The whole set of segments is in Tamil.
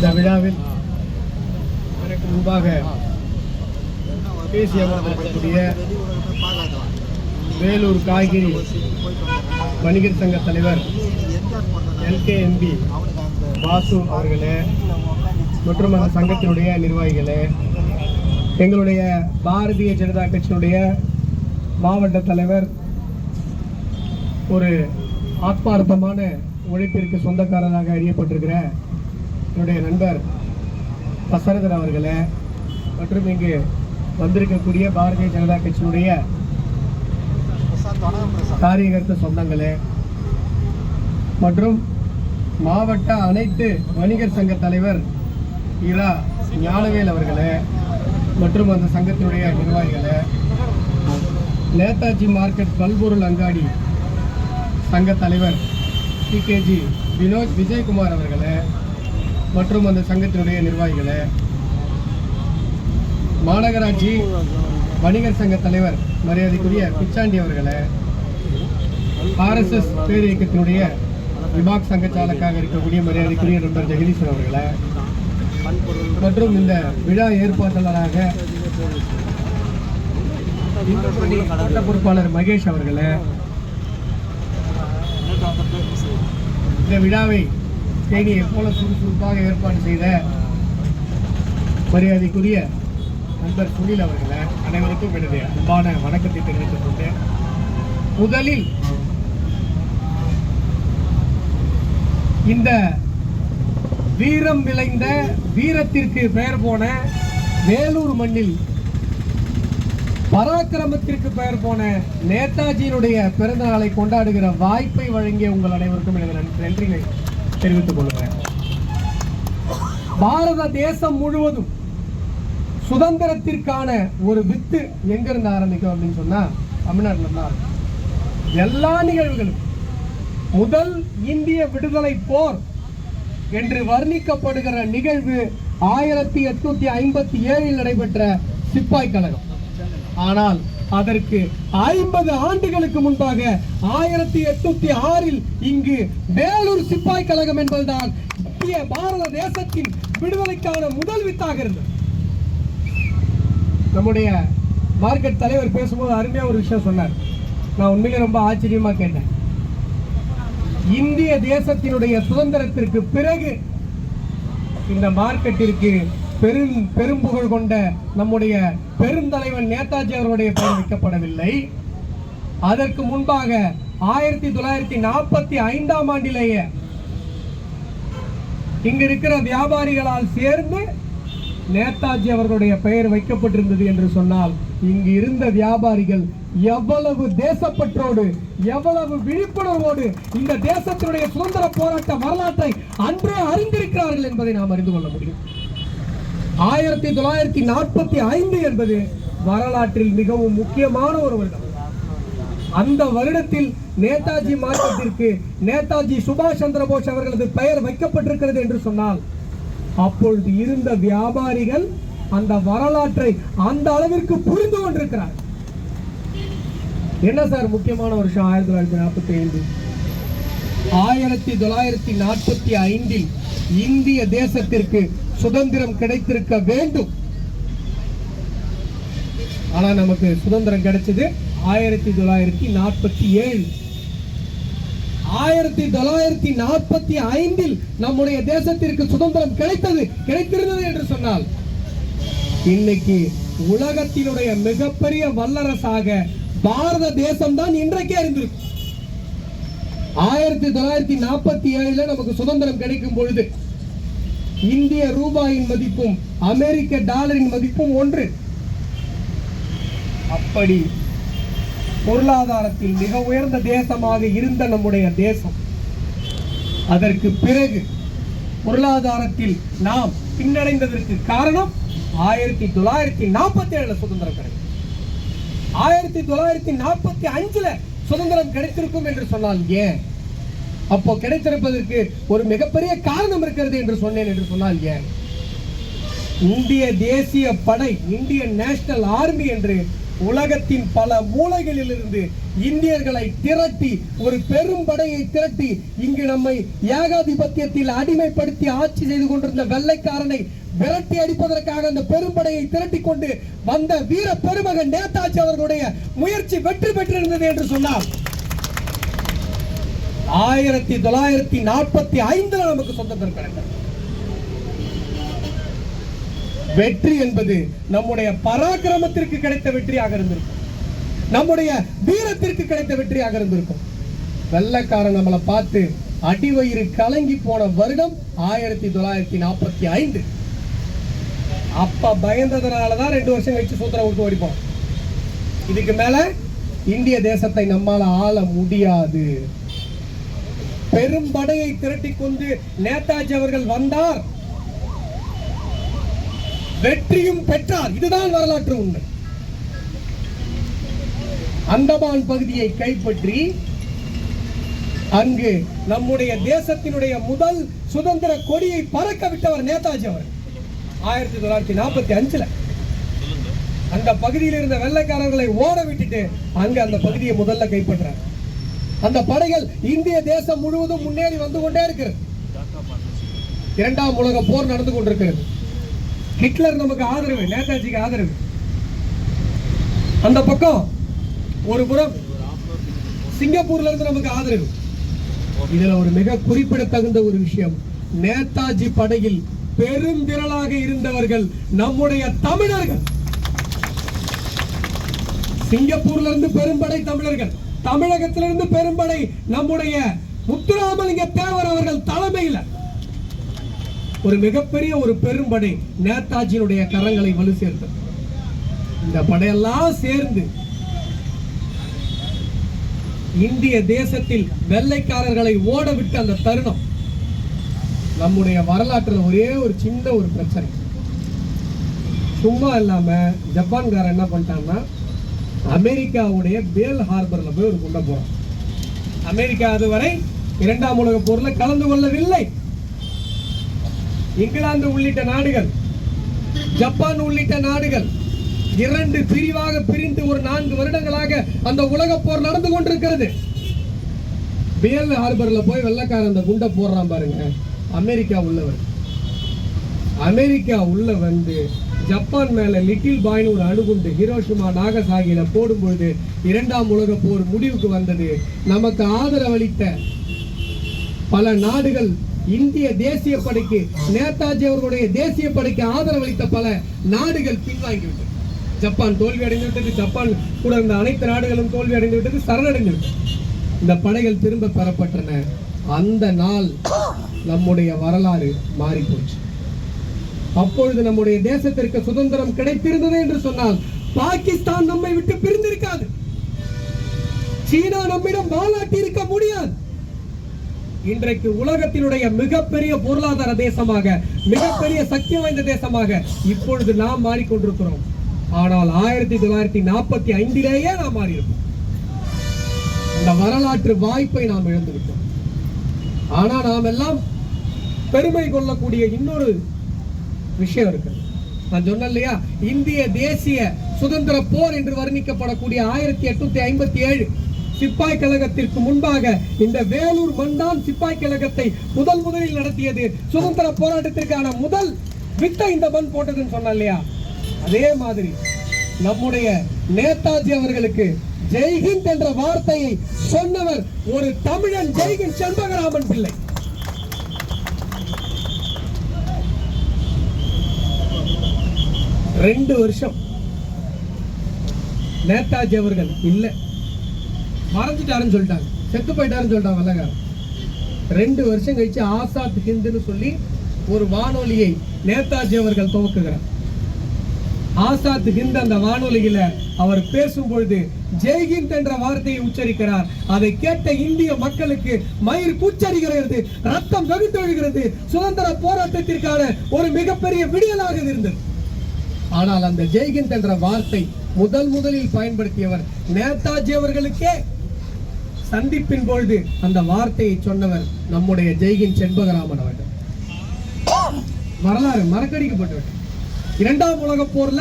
இந்த விழாவில் எனக்கு முன்பாக பேசி அமர்ந்திருக்கக்கூடிய வேலூர் காய்கறி வணிகர் சங்க தலைவர் LKMB வாசு அவர்களே மற்றும் அந்த சங்கத்தினுடைய நிர்வாகிகளே, எங்களுடைய பாரதிய ஜனதா கட்சியினுடைய மாவட்ட தலைவர், ஒரு ஆத்மார்த்தமான உழைப்பிற்கு சொந்தக்காரராக அறியப்பட்டிருக்கிற என்னுடைய நண்பர் தசரதன் அவர்களே, மற்றும் இங்கு வந்திருக்கக்கூடிய பாரதிய ஜனதா கட்சியினுடைய காரியகர்த்த சொந்தங்களே, மற்றும் மாவட்ட அனைத்து வணிகர் சங்க தலைவர் இரா ஞானவேல் அவர்களே மற்றும் அந்த சங்கத்தினுடைய நிர்வாகிகளே, நேதாஜி மார்க்கெட் பல்பொருள் அங்காடி சங்க தலைவர் CKG வினோத் விஜயகுமார் அவர்களே மற்றும் அந்த சங்கத்தினுடைய நிர்வாகிகளே, மாநகராட்சி வணிகர் சங்க தலைவர் மரியாதைக்குரிய பிச்சாண்டி அவர்களே, RSS பேர் இயக்கத்தினுடைய விபாக் சங்க சாலக்காக இருக்கக்கூடிய மரியாதைக்குரிய நண்பர் ஜெகதீசன் அவர்களே, மற்றும் இந்த விழா ஏற்பாட்டாளராக சட்ட பொறுப்பாளர் மகேஷ் அவர்களே, இந்த விழாவை தேனியை போல சுறுசுறுப்பாக ஏற்பாடு செய்த மரியாதைக்குரிய நண்பர் சுனில் அவர்களே, அனைவருக்கும் எனது அன்பான வணக்கத்தை தெரிவித்துக் கொண்டு, முதலில் இந்த வீரம் விளைந்த வீரத்திற்கு பெயர் போன வேலூர் மண்ணில் பராக்கிரமத்திற்கு பெயர் போன நேதாஜியினுடைய பிறந்த நாளை கொண்டாடுகிற வாய்ப்பை வழங்கிய உங்கள் அனைவருக்கும் எனது நன்றிகளை தெரிவித்துக் கொள்கிறேன். பாரத தேசம் முழுவதும் சுதந்திரத்திற்கான ஒரு வித்து எங்கிருந்து ஆரம்பிக்கும் அப்படின்னு சொன்னா தமிழ்நாட்டில் தான். எல்லா நிகழ்வுகளும் முதல் இந்திய விடுதலை போர் என்று வர்ணிக்கப்படுகிற நிகழ்வு 1857 நடைபெற்ற சிப்பாய் கழகம். ஆனால் அதற்கு 50 ஆண்டுகளுக்கு முன்பாக 1806 இங்கு வேலூர் சிப்பாய் கழகம் என்பதுதான் இந்திய பாரத தேசத்தின் விடுதலைக்கான முதல் வித்தாக இருந்தது. நம்முடைய மார்க்கெட் தலைவர் பேசும்போது அருமையா ஒரு விஷயம் சொன்னார். நான் உண்மையிலே ரொம்ப ஆச்சரியமா கேட்டேன். இந்திய தேசத்தினுடைய சுதந்திரத்திற்கு பிறகு இந்த மார்க்கெட்டிற்கு பெரும்புகழ் கொண்ட நம்முடைய பெருந்தலைவன் நேதாஜி அவருடைய பெயர் வைக்கப்படவில்லை. அதற்கு முன்பாக 1945 ஆண்டிலேயே இங்கு இருக்கிற வியாபாரிகளால் சேர்ந்து நேதாஜி அவர்களுடைய பெயர் வைக்கப்பட்டிருந்தது என்று சொன்னால், இங்கு இருந்த வியாபாரிகள் எவ்வளவு தேசப்பற்றோடு எவ்வளவு விழிப்புணர்வோடு இந்த தேசத்தினுடைய சுதந்திர போராட்ட வரலாற்றை அன்றே அறிந்திருக்கிறார்கள் என்பதை நாம் அறிந்து கொள்ள முடியும். 1945 என்பது வரலாற்றில் மிகவும் முக்கியமான ஒரு வருடம். அந்த வருடத்தில் நேதாஜி மார்க்கெட்டிற்கு நேதாஜி சுபாஷ் சந்திர போஸ் அவர்களது பெயர் வைக்கப்பட்டிருக்கிறது என்று சொன்னால், அப்பொழுது இருந்த வியாபாரிகள் அந்த வரலாற்றை அந்த அளவிற்கு புரிந்து கொண்டிருக்கிறார். என்ன சார் முக்கியமான வருஷம் 1945? 1945 இந்திய தேசத்திற்கு சுதந்திரம் கிடைத்திருக்க வேண்டும். ஆனா நமக்கு சுதந்திரம் கிடைச்சது 1947. 1945 நம்முடைய தேசத்திற்கு சுதந்திரம் கிடைத்திருந்தது என்று சொன்னால், இன்னைக்கு உலகத்தினுடைய மிகப்பெரிய வல்லரசாக பாரத தேசம் தான் இன்றைக்கே இருந்திருக்கு. 1947 நமக்கு சுதந்திரம் கிடைக்கும் பொழுது இந்திய ரூபாயின் மதிப்பும் அமெரிக்க டாலரின் மதிப்பும் ஒன்று. அப்படி பொருளாதாரத்தில் மிக உயர்ந்த தேசமாக இருந்த நம்முடைய தேசம், அதற்கு பிறகு பொருளாதாரத்தில் நாம் பின்னடைந்ததற்கு காரணம் 1947 சுதந்திரம் கிடைக்கும். 1945 சுதந்திரம் கிடைத்திருக்கும் என்று சொன்னால் ஏன்? அப்போ கிடைத்திருப்பதற்கு ஒரு மிகப்பெரிய காரணம் இருக்கிறது என்று சொன்னேன் என்று சொன்னால் ஏன்? இந்திய தேசிய படை, இந்தியன் நேஷனல் ஆர்மி என்று உலகத்தின் பல மூலைகளிலிருந்து இந்தியர்களை திரட்டி ஒரு பெரும் படையை திரட்டி இங்கு நம்மை ஏகாதிபத்தியத்தில் அடிமைப்படுத்தி ஆட்சி செய்து கொண்டிருந்த வெள்ளைக்காரனை விரட்டி அடிப்பதற்காக அந்த பெரும்படையை திரட்டி கொண்டு வந்த வீர பெருமகன் நேதாஜி அவர்களுடைய முயற்சி வெற்றி பெற்றிருந்தது என்று சொன்னார். 1945 நமக்கு சுதந்திரம் கிடைத்தது. வெற்றி என்பது நம்முடைய பராக்கிரமத்திற்கு கிடைத்த வெற்றியாக இருந்திருக்கும், நம்முடைய வீரத்திற்கு கிடைத்த வெற்றியாக இருந்திருக்கும். வெள்ளைக்காரன் நம்மளை பார்த்து அடிவயிறு கலங்கி போன வருடம் 1945. அப்ப பயந்ததுனாலதான் 2 வருஷம் கழிச்சு சூத்திரம் விட்டு ஓடிப்போம். இதுக்கு மேல இந்திய தேசத்தை நம்மால ஆள முடியாது. பெரும் படையை திரட்டி கொண்டு நேதாஜி அவர்கள் வந்தார், வெற்றியும் பெற்றார். இதுதான் வரலாற்று உண்மை. அந்தமான் பகுதியை கைப்பற்றி அங்கு நம்முடைய தேசத்தினுடைய முதல் சுதந்திர கொடியை பறக்க விட்டவர் நேதாஜி அவர். 1945 அந்த பகுதியில் இருந்த வெள்ளைக்காரர்களை ஓட விட்டுட்டு அங்க அந்த பகுதியை முதல்ல கைப்பற்றார். அந்த படைகள் இந்திய தேசம் முழுவதும் முன்னேறி வந்து கொண்டே இருக்கிறது. 2ஆம் உலக போர் நடந்து கொண்டிருக்கிறது. ஹிட்லர் நமக்கு ஆதரவு, நேதாஜிக்கு ஆதரவு. அந்த பக்கம் ஒரு புறம் சிங்கப்பூர்ல இருந்து நமக்கு ஆதரவு. இதுல ஒரு மிக குறிப்பிடத்தகுந்த ஒரு விஷயம், நேதாஜி படையில் பெரும் திரளாக இருந்தவர்கள் நம்முடைய தமிழர்கள். சிங்கப்பூர்ல இருந்து பெரும்படை தமிழர்கள், தமிழகத்திலிருந்து பெரும்படை நம்முடைய முத்துராமலிங்க தேவர் அவர்கள் தலைமையில் ஒரு மிகப்பெரிய ஒரு பெரும்படை நேதாஜியினுடைய கரங்களை வலு சேர்த்தது. இந்த படையெல்லாம் சேர்ந்து இந்திய தேசத்தில் வெள்ளைக்காரர்களை ஓட விட்டு அந்த தருணம் நம்முடைய வரலாற்றில் ஒரே ஒரு சின்ன ஒரு பிரச்சனை. சும்மா இல்லாம ஜப்பான்காரன் என்ன பண்ணிட்டான்னா அமெரிக்காவுடைய பேல் ஹார்பர்ல போய் ஒரு குண்டை போறான். அமெரிக்கா அதுவரை 2ஆம் உலக போர்ல கலந்து கொள்ளவில்லை. இங்கிலாந்து உள்ளிட்ட நாடுகள், ஜப்பான் உள்ளிட்ட நாடுகள் 2 பிரிவாக பிரிந்து ஒரு 4 வருடங்களாக அந்த உலக போர் நடந்து கொண்டிருக்கிறது. பேல் ஹார்பர்ல போய் வெள்ளைக்காரன் அந்த குண்டை போடுறான் பாருங்க. அமெரிக்கா உள்ளவர், அமெரிக்கா உள்ள வந்து ஜப்பான் மேல லிட்டில் பாய்னு ஒரு அணுகுண்டு ஹிரோஷிமா நாகசாகியில போடும்பொழுது 2ஆம் உலக போர் முடிவுக்கு வந்தது. நமக்கு ஆதரவளித்த பல நாடுகள் இந்திய தேசிய படைக்கு, நேதாஜி அவர்களுடைய தேசிய படைக்கு ஆதரவளித்த பல நாடுகள் பின்வாங்கிவிட்டது. ஜப்பான் தோல்வி அடைந்து விட்டது. ஜப்பான் கூட இருந்த அனைத்து நாடுகளும் தோல்வி அடைந்து விட்டது, சரணடைந்து விட்டது. இந்த படைகள் திரும்ப பெறப்பட்டன. அந்த நாள் நம்முடைய வரலாறு மாறி போச்சு. அப்பொழுது நம்முடைய தேசத்திற்கு சுதந்திரம் கிடைத்திருந்தது என்று சொன்னால் பாகிஸ்தான் நம்மை விட்டு பிரிந்திருக்காது, சீனா நம்மிடம் வாலாட்டி இருக்க முடியாது. இன்றைக்கு உலகத்தினுடைய மிகப்பெரிய பொருளாதார தேசமாக, மிகப்பெரிய சக்தி வாய்ந்த தேசமாக இப்பொழுது நாம் மாறிக்கொண்டிருக்கிறோம். ஆனால் 1945 நாம் மாறியிருப்போம். அந்த வரலாற்று வாய்ப்பை நாம் இழந்துவிட்டோம். ஆனால் நாம் எல்லாம் பெருமை கொள்ளக்கூடிய இன்னொரு விஷயம் இருக்கு. நான் சொன்னேன் இல்லையா, இந்திய தேசிய சுதந்திர போர் என்று வர்ணிக்கப்படக்கூடிய 1857 சிப்பாய் கழகத்திற்கு முன்பாக இந்த வேலூர் மண் சிப்பாய் கழகத்தை முதலில் நடத்தியது. சுதந்திர போராட்டத்திற்கான முதல் வித்தை இந்த மண் போட்டதுன்னு சொன்ன இல்லையா, அதே மாதிரி நம்முடைய நேதாஜி அவர்களுக்கு ஜெய்ஹிந்த் என்ற வார்த்தையை சொன்னவர் ஒரு தமிழன், ஜெய்ஹிந்த் செண்பகராமன் பிள்ளை. ரெண்டு வருஷம் நேதாஜி அவர்கள் இல்ல, மறைஞ்சிட்டாருன்னு சொல்லிட்டாங்க, செத்து போயிட்டாருன்னு சொல்லிட்டாங்க வெள்ளக்காரன். 2 வருஷம் கழிச்சு ஆசாத் ஹிந்துன்னு சொல்லி ஒரு வானொலியை நேதாஜி அவர்கள் துவக்குகிறார். ஆசாத் ஹிந்த் அந்த வானொலியில அவர் பேசும் பொழுது ஜெய்ஹிந்த் என்ற வார்த்தையை உச்சரிக்கிறார். அதை கேட்ட இந்திய மக்களுக்கு மயிர் கூச்சரிகிறது, ரத்தம் வெகுத்தொழுகிறது. சுதந்திர போராட்டத்திற்கான ஒரு மிகப்பெரிய விடியலாக இருந்தது. ஆனால் அந்த ஜெய்ஹிந்த் என்ற வார்த்தை முதலில் பயன்படுத்தியவர் நேதாஜி அவர்களுக்கே சந்திப்பின் பொழுது அந்த வார்த்தையை சொன்னவர் நம்முடைய ஜெய்ஹிந்த் செண்பகராமன் அவர்கள். வரலாறு மறக்கடிக்கப்பட்டவர். 2ஆம் உலக போர்ல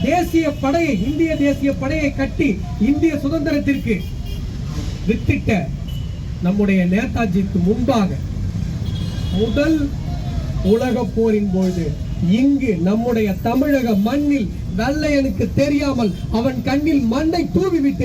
தேசிய படையை, இந்திய தேசிய படையை கட்டி இந்திய சுதந்திரத்திற்கு வித்திட்ட நம்முடைய நேதாஜிக்கு முன்பாக முதல் உலக போரின் போது இங்கு நம்முடைய தமிழக மண்ணில் வெள்ளையனுக்கு தெரியாமல் அவன் கண்ணில் மண்ணை தூவிவிட்டு